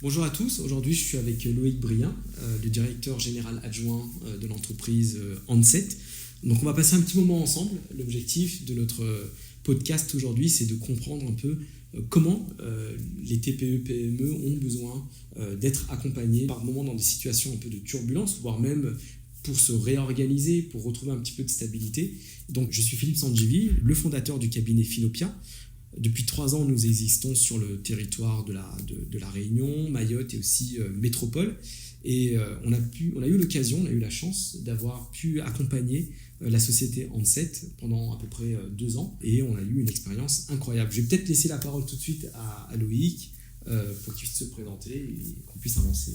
Bonjour à tous, aujourd'hui je suis avec Loïc Brien, le directeur général adjoint de l'entreprise Handset. Donc on va passer un petit moment ensemble. L'objectif de notre podcast aujourd'hui, c'est de comprendre un peu comment les TPE-PME ont besoin d'être accompagnés par moments dans des situations un peu de turbulence, voire même pour se réorganiser, pour retrouver un petit peu de stabilité. Donc je suis Philippe Sangivi, le fondateur du cabinet Finopia. Depuis 3 ans, nous existons sur le territoire de la Réunion, Mayotte et aussi Métropole. Et on a eu l'occasion, on a eu la chance d'avoir pu accompagner la société Handset pendant à peu près 2 ans. Et on a eu une expérience incroyable. Je vais peut-être laisser la parole tout de suite à Loïc pour qu'il puisse se présenter et qu'on puisse avancer.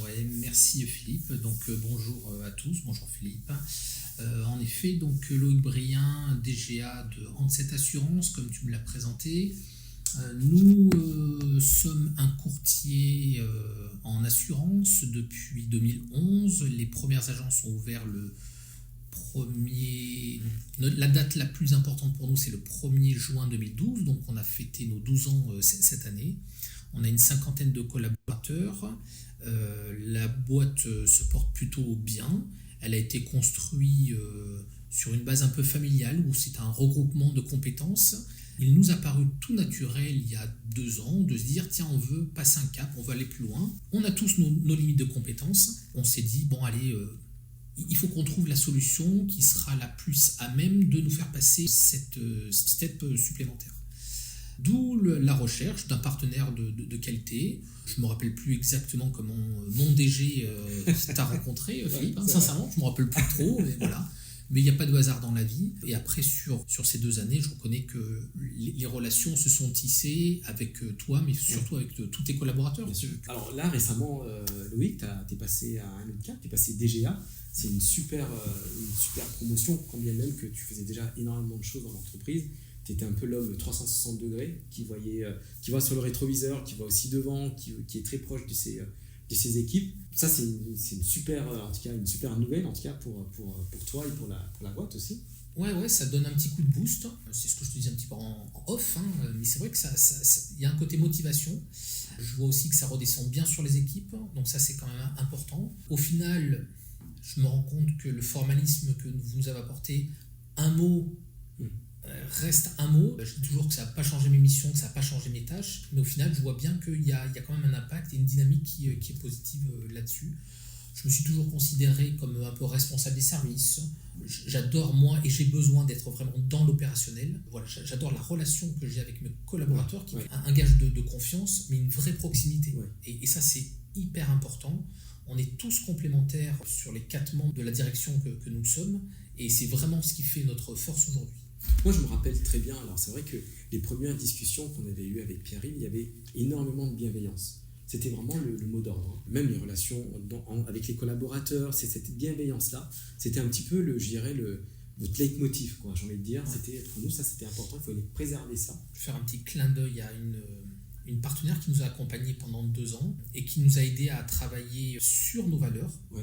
Ouais, merci Philippe. Donc bonjour à tous, bonjour Philippe. En effet, donc Loïc Brien, DGA de Handset Assurance, comme tu me l'as présenté. Nous sommes un courtier en assurance depuis 2011. Les premières agences ont ouvert la date la plus importante pour nous, c'est le 1er juin 2012. Donc on a fêté nos 12 ans cette année. On a une 50aine de collaborateurs. La boîte se porte plutôt bien. Elle a été construite sur une base un peu familiale où c'est un regroupement de compétences. Il nous a paru tout naturel il y a 2 ans de se dire tiens, on veut passer un cap, on veut aller plus loin. On a tous nos limites de compétences. On s'est dit bon allez, il faut qu'on trouve la solution qui sera la plus à même de nous faire passer cette step supplémentaire. D'où la recherche d'un partenaire de qualité. Je ne me rappelle plus exactement comment mon DG t'a rencontré, Philippe. Sincèrement, je ne me rappelle plus trop. Mais voilà. Mais il n'y a pas de hasard dans la vie. Et après, sur ces 2 années, je reconnais que les relations se sont tissées avec toi, mais surtout avec tous tes collaborateurs. Alors là, récemment, Loïc, tu es passé à un autre cap, tu es passé DGA. C'est une super promotion, quand bien même que tu faisais déjà énormément de choses dans l'entreprise. Tu étais un peu l'homme 360 degrés qui voit sur le rétroviseur, qui voit aussi devant, qui est très proche de ses équipes. Ça, c'est une super nouvelle, en tout cas pour toi et pour la boîte aussi. Ouais, ça donne un petit coup de boost. C'est ce que je te disais un petit peu en off, mais c'est vrai que il y a un côté motivation. Je vois aussi que ça redescend bien sur les équipes, donc ça, c'est quand même important. Au final, je me rends compte que le formalisme que vous nous avez apporté, un mot reste un mot. Je dis toujours que ça n'a pas changé mes missions, que ça n'a pas changé mes tâches, mais au final, je vois bien qu'il y a quand même un impact et une dynamique qui est positive là-dessus. Je me suis toujours considéré comme un peu responsable des services. J'adore, moi, et j'ai besoin d'être vraiment dans l'opérationnel. Voilà, j'adore la relation que j'ai avec mes collaborateurs, qui est un gage de confiance, mais une vraie proximité. Ouais. Et ça, c'est hyper important. On est tous complémentaires sur les 4 membres de la direction que nous sommes, et c'est vraiment ce qui fait notre force aujourd'hui. Moi, je me rappelle très bien, alors c'est vrai que les premières discussions qu'on avait eues avec Pierre-Yves, il y avait énormément de bienveillance. C'était vraiment le mot d'ordre. Même les relations avec les collaborateurs, c'est cette bienveillance-là. C'était un petit peu, votre leitmotiv, quoi, j'ai envie de dire. Ouais. C'était, pour nous, ça, c'était important, il fallait préserver ça. Je vais faire un petit clin d'œil à une partenaire qui nous a accompagnés pendant 2 ans et qui nous a aidés à travailler sur nos valeurs. Ouais.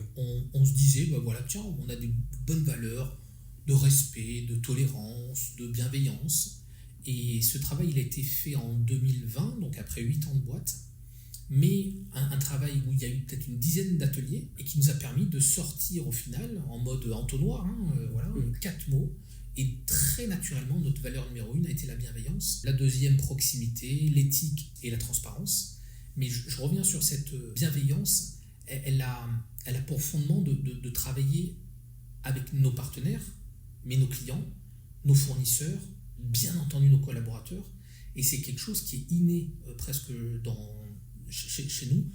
On se disait, tiens, on a des bonnes valeurs, de respect, de tolérance, de bienveillance. Et ce travail, il a été fait en 2020, donc après 8 ans de boîte, mais un travail où il y a eu peut-être une dizaine d'ateliers et qui nous a permis de sortir au final, en mode entonnoir, 4 mots. Et très naturellement, notre valeur numéro 1 a été la bienveillance. La deuxième, proximité, l'éthique et la transparence. Mais je reviens sur cette bienveillance. Elle a pour fondement de travailler avec nos partenaires, mais nos clients, nos fournisseurs, bien entendu nos collaborateurs, et c'est quelque chose qui est inné presque chez nous.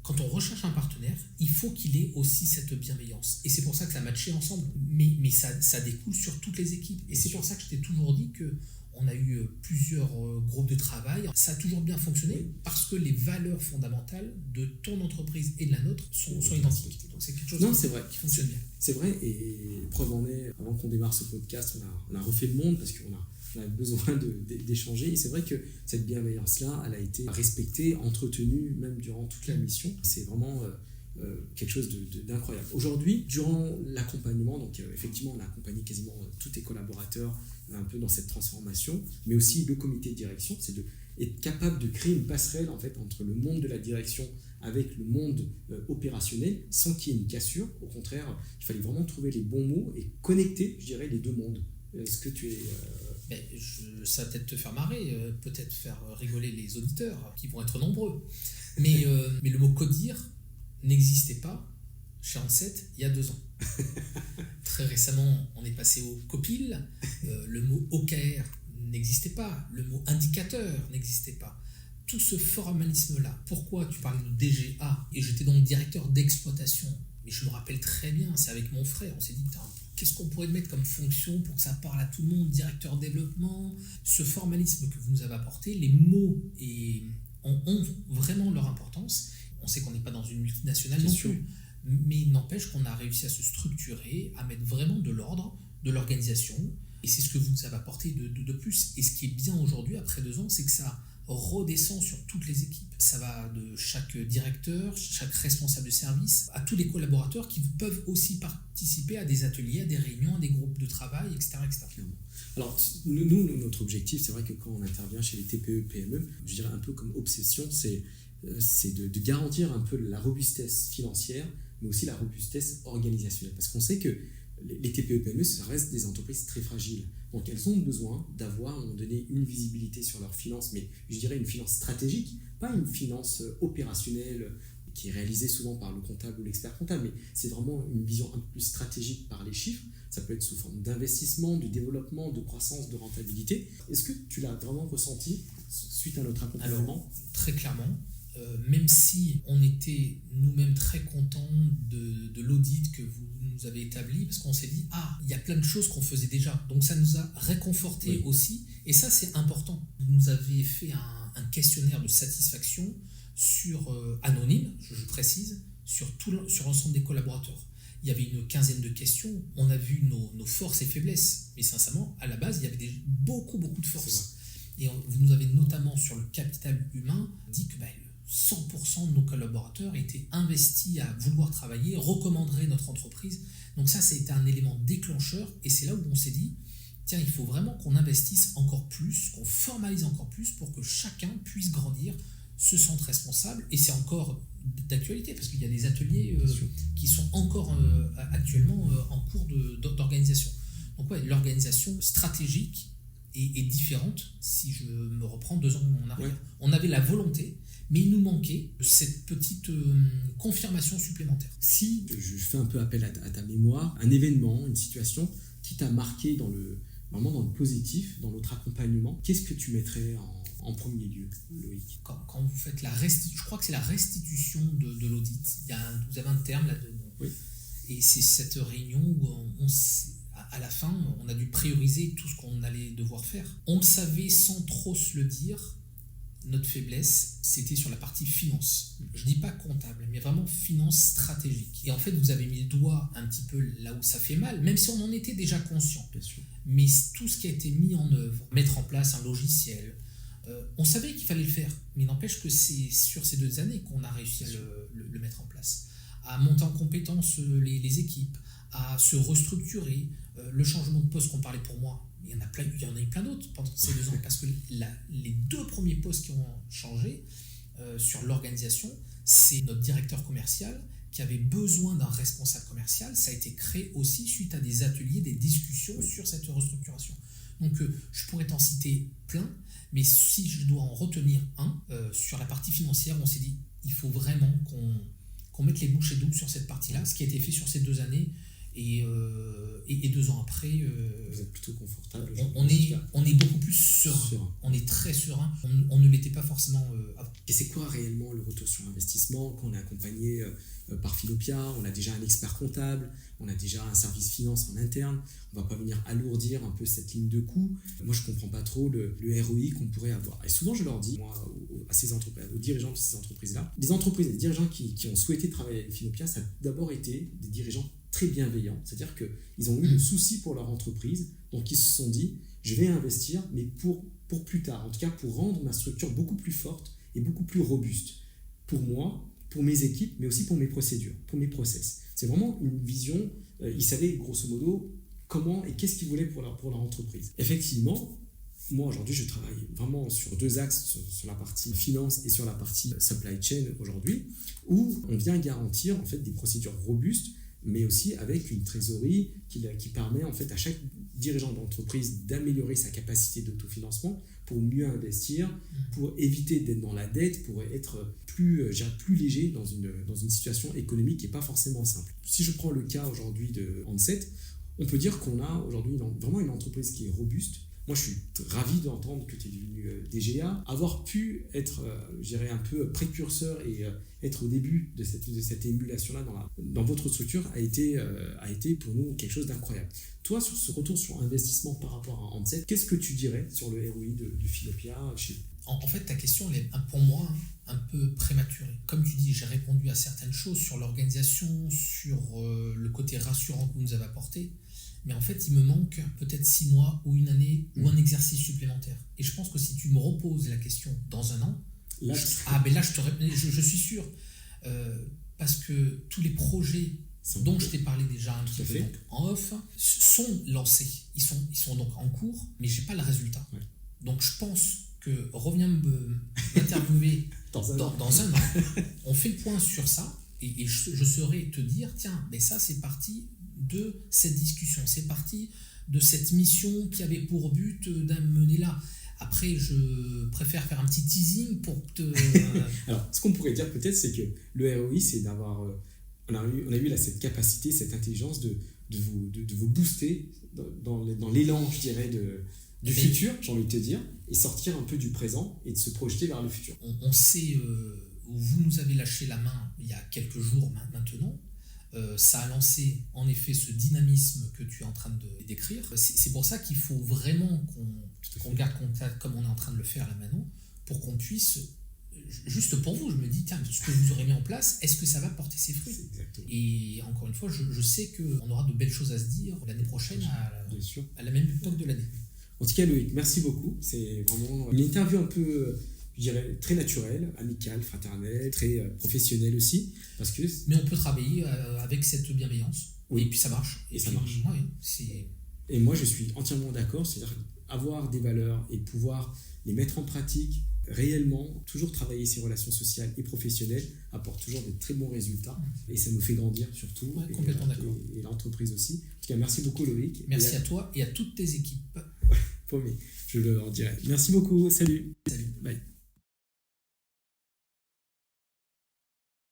Quand on recherche un partenaire, il faut qu'il ait aussi cette bienveillance, et c'est pour ça que ça a matché ensemble, mais ça découle sur toutes les équipes, et c'est pour ça que je t'ai toujours dit qu'on a eu plusieurs groupes de travail. Ça a toujours bien fonctionné parce que les valeurs fondamentales de ton entreprise et de la nôtre sont identiques. Donc c'est quelque chose qui fonctionne bien. C'est vrai, et preuve en est, avant qu'on démarre ce podcast, on a refait le monde parce qu'on a besoin d'échanger. Et c'est vrai que cette bienveillance-là, elle a été respectée, entretenue, même durant toute la mission. C'est vraiment quelque chose d'incroyable. Aujourd'hui, durant l'accompagnement, donc effectivement, on a accompagné quasiment tous tes collaborateurs un peu dans cette transformation, mais aussi le comité de direction, c'est être capable de créer une passerelle en fait, entre le monde de la direction avec le monde opérationnel sans qu'il y ait une cassure. Au contraire, il fallait vraiment trouver les bons mots et connecter, je dirais, les deux mondes. Est-ce que tu es... Ça va peut-être te faire marrer, peut-être faire rigoler les auditeurs, qui vont être nombreux. Mais le mot codir n'existait pas chez Ansett il y a 2 ans. Très récemment, on est passé au copil. Le mot OKR n'existait pas. Le mot indicateur n'existait pas. Tout ce formalisme-là, pourquoi tu parlais de DGA, et j'étais donc directeur d'exploitation, mais je me rappelle très bien, c'est avec mon frère, on s'est dit, putain, qu'est-ce qu'on pourrait mettre comme fonction pour que ça parle à tout le monde, directeur développement, ce formalisme que vous nous avez apporté, les mots ont vraiment leur importance. On sait qu'on n'est pas dans une multinationale non plus, mais il n'empêche qu'on a réussi à se structurer, à mettre vraiment de l'ordre, de l'organisation, et c'est ce que vous nous avez apporté de plus. Et ce qui est bien aujourd'hui, après 2 ans, c'est que ça redescend sur toutes les équipes. Ça va de chaque directeur, chaque responsable de service, à tous les collaborateurs qui peuvent aussi participer à des ateliers, à des réunions, à des groupes de travail, etc. etc. Alors, nous, notre objectif, c'est vrai que quand on intervient chez les TPE, PME, je dirais un peu comme obsession, c'est de garantir un peu la robustesse financière, mais aussi la robustesse organisationnelle. Parce qu'on sait que les TPE, PME, ça reste des entreprises très fragiles. Donc elles ont besoin d'avoir à un moment donné une visibilité sur leurs finances, mais je dirais une finance stratégique, pas une finance opérationnelle qui est réalisée souvent par le comptable ou l'expert comptable, mais c'est vraiment une vision un peu plus stratégique par les chiffres. Ça peut être sous forme d'investissement, de développement, de croissance, de rentabilité. Est-ce que tu l'as vraiment ressenti suite à notre accompagnement ? Alors, très clairement. Même si on était nous-mêmes très contents de l'audit que vous nous avez établi, parce qu'on s'est dit, il y a plein de choses qu'on faisait déjà, donc ça nous a réconfortés aussi, et ça c'est important. Vous nous avez fait un questionnaire de satisfaction anonyme, je précise, sur l'ensemble des collaborateurs. Il y avait une 15aine de questions, on a vu nos forces et faiblesses, mais sincèrement, à la base, il y avait beaucoup de forces. Et vous nous avez notamment, sur le capital humain, dit que 100% de nos collaborateurs étaient investis à vouloir travailler, recommanderaient notre entreprise. Donc ça a été un élément déclencheur, et c'est là où on s'est dit, tiens, il faut vraiment qu'on investisse encore plus, qu'on formalise encore plus pour que chacun puisse grandir, se sente responsable, et c'est encore d'actualité, parce qu'il y a des ateliers qui sont encore actuellement en cours d'organisation. Donc l'organisation stratégique est différente si je me reprends 2 ans en arrière. On avait la volonté, mais il nous manquait cette petite confirmation supplémentaire. Si je fais un peu appel à ta mémoire, un événement, une situation qui t'a marqué vraiment dans le positif, dans notre accompagnement, qu'est-ce que tu mettrais en premier lieu, Loïc ? Quand vous faites je crois que c'est la restitution de l'audit. Vous avez un terme là-dedans. Oui. Et c'est cette réunion où à la fin, on a dû prioriser tout ce qu'on allait devoir faire. On le savait sans trop se le dire. Notre faiblesse, c'était sur la partie finance. Je ne dis pas comptable, mais vraiment finance stratégique. Et en fait, vous avez mis le doigt un petit peu là où ça fait mal, même si on en était déjà conscient. Bien sûr. Mais tout ce qui a été mis en œuvre, mettre en place un logiciel, on savait qu'il fallait le faire. Mais il n'empêche que c'est sur ces 2 années qu'on a réussi à le mettre en place. À monter en compétence les équipes, à se restructurer. Le changement de poste qu'on parlait pour moi, il y en a eu plein d'autres pendant ces 2 ans, parce que les 2 premiers postes qui ont changé sur l'organisation, c'est notre directeur commercial qui avait besoin d'un responsable commercial. Ça a été créé aussi suite à des ateliers, des discussions sur cette restructuration. Donc je pourrais t'en citer plein, mais si je dois en retenir un, sur la partie financière, on s'est dit, il faut vraiment qu'on mette les bouchées doubles sur cette partie-là, ce qui a été fait sur ces 2 années. Et 2 ans après, vous êtes plutôt confortable. On est beaucoup plus serein. On est très serein. On ne l'était pas forcément avant. Et c'est quoi réellement le retour sur investissement quand on est accompagné par Finopia? On a déjà un expert comptable, on a déjà un service finance en interne. On ne va pas venir alourdir un peu cette ligne de coût. Moi, je ne comprends pas trop le ROI qu'on pourrait avoir. Et souvent, je leur dis, moi, aux dirigeants de ces entreprises-là, des dirigeants qui ont souhaité travailler avec Finopia, ça a d'abord été des dirigeants très bienveillants, c'est-à-dire qu'ils ont eu le souci pour leur entreprise, donc ils se sont dit, je vais investir, mais pour plus tard, en tout cas pour rendre ma structure beaucoup plus forte et beaucoup plus robuste, pour moi, pour mes équipes, mais aussi pour mes procédures, pour mes process. C'est vraiment une vision, ils savaient grosso modo comment et qu'est-ce qu'ils voulaient pour leur entreprise. Effectivement, Moi, aujourd'hui, je travaille vraiment sur 2 axes, sur la partie finance et sur la partie supply chain aujourd'hui, où on vient garantir en fait des procédures robustes, mais aussi avec une trésorerie qui permet en fait à chaque dirigeant d'entreprise d'améliorer sa capacité d'autofinancement pour mieux investir, pour éviter d'être dans la dette, pour être plus léger dans une situation économique qui n'est pas forcément simple. Si je prends le cas aujourd'hui de Handset, on peut dire qu'on a aujourd'hui vraiment une entreprise qui est robuste. Moi, je suis ravi d'entendre que tu es devenu DGA. Avoir pu être, un peu précurseur et être au début de cette émulation-là dans votre structure a été pour nous quelque chose d'incroyable. Toi, sur ce retour sur investissement par rapport à Handset, qu'est-ce que tu dirais sur le ROI de Philopia chez vous ? En fait, ta question, elle est pour moi un peu prématurée. Comme tu dis, j'ai répondu à certaines choses sur l'organisation, sur le côté rassurant que vous nous avez apporté. Mais en fait, il me manque peut-être 6 mois ou une année ou un exercice supplémentaire. Et je pense que si tu me reposes la question dans un an, là, je suis sûr. Parce que tous les projets dont je t'ai parlé déjà un petit peu donc, en off sont lancés. Ils sont donc en cours, mais je n'ai pas le résultat. Ouais. Donc je pense que reviens m'interviewer dans un an. On fait le point sur ça et je saurais te dire, tiens, mais ça c'est parti de cette discussion, c'est parti de cette mission qui avait pour but d'amener là. Après, je préfère faire un petit teasing pour te... Alors, ce qu'on pourrait dire peut-être, c'est que le ROI, c'est d'avoir... on a eu là, cette capacité, cette intelligence de vous booster dans l'élan, je dirais, du futur, j'ai envie de te dire, et sortir un peu du présent et de se projeter vers le futur. On sait où vous nous avez lâché la main il y a quelques jours maintenant. Ça a lancé en effet ce dynamisme que tu es en train de décrire. C'est pour ça qu'il faut vraiment qu'on garde contact comme on est en train de le faire là maintenant, pour qu'on puisse, juste pour vous, je me dis, tiens, ce que vous aurez mis en place, est-ce que ça va porter ses fruits ? Et encore une fois, je sais qu'on aura de belles choses à se dire l'année prochaine à la même époque de l'année. En tout cas, Loïc, merci beaucoup. C'est vraiment une interview un peu... je dirais très naturel, amical, fraternel, très professionnel aussi. Mais on peut travailler avec cette bienveillance. Oui. Et puis ça marche. Ça marche. Oui, et moi, je suis entièrement d'accord. C'est-à-dire avoir des valeurs et pouvoir les mettre en pratique réellement, toujours travailler ses relations sociales et professionnelles apporte toujours des très bons résultats. Et ça nous fait grandir surtout. Ouais, complètement d'accord. Et l'entreprise aussi. En tout cas, merci beaucoup, Loïc. Merci à toi et à toutes tes équipes. Promis, je le dirai. Merci beaucoup. Salut. Salut. Bye.